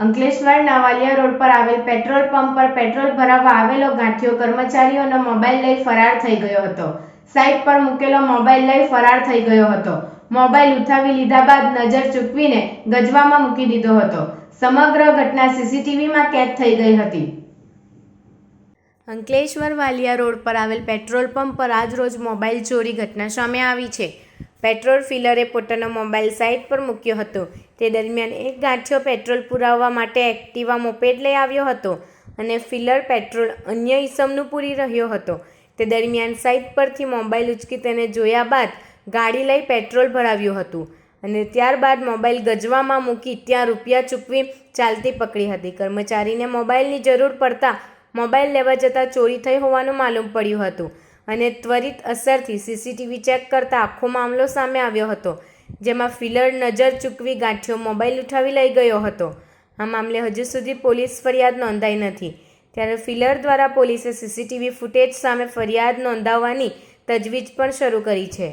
અંકલેશ્વરના વાલિયા રોડ પર આવેલ પેટ્રોલ પંપ પર પેટ્રોલ ભરાવવા આવેલો ગાંઠિયો કર્મચારીઓનો મોબાઈલ લઈ ફરાર થઈ ગયો હતો. સાઇટ પર મૂકેલો મોબાઈલ લઈ ફરાર થઈ ગયો હતો. મોબાઈલ ઉઠાવી લીધા બાદ નજર ચૂકવીને ગજવામાં મૂકી દીધો હતો. સમગ્ર ઘટના સીસીટીવીમાં કેદ થઈ ગઈ હતી. અંકલેશ્વર વાલિયા રોડ પર આવેલ પેટ્રોલ પંપ પર આજરોજ મોબાઈલ ચોરી ઘટના સામે આવી છે. પેટ્રોલ ફિલરે પોતાનો મોબાઈલ સાઇટ પર મૂક્યો હતો. તે દરમિયાન એક ગાંઠિયો પેટ્રોલ પુરાવવા માટે એક્ટિવા મોપેડ લઈ આવ્યો હતો અને ફિલર પેટ્રોલ અન્ય ઈસમનું પૂરી રહ્યો હતો. તે દરમિયાન સાઇટ પરથી મોબાઈલ ઉંચકી તેને જોયા બાદ ગાડી લઈ પેટ્રોલ ભરાવ્યું હતું અને ત્યારબાદ મોબાઈલ ગજવામાં મૂકી ત્યાં રૂપિયા ચૂકવી ચાલતી પકડી હતી. કર્મચારીને મોબાઈલની જરૂર પડતા મોબાઈલ લેવા જતાં ચોરી થઈ હોવાનું માલુમ પડ્યું હતું અને ત્વરિત અસરથી સીસીટીવી ચેક કરતા આખો મામલો સામે આવ્યો હતો, જેમાં ફિલર નજર ચૂકવી ગાંઠિયો મોબાઈલ ઉઠાવી લઈ ગયો હતો. આ મામલે હજુ સુધી પોલીસ ફરિયાદ નોંધાઈ નથી. ત્યારે ફિલર દ્વારા પોલીસે સીસીટીવી ફૂટેજ સામે ફરિયાદ નોંધાવવાની તજવીજ પણ શરૂ કરી છે.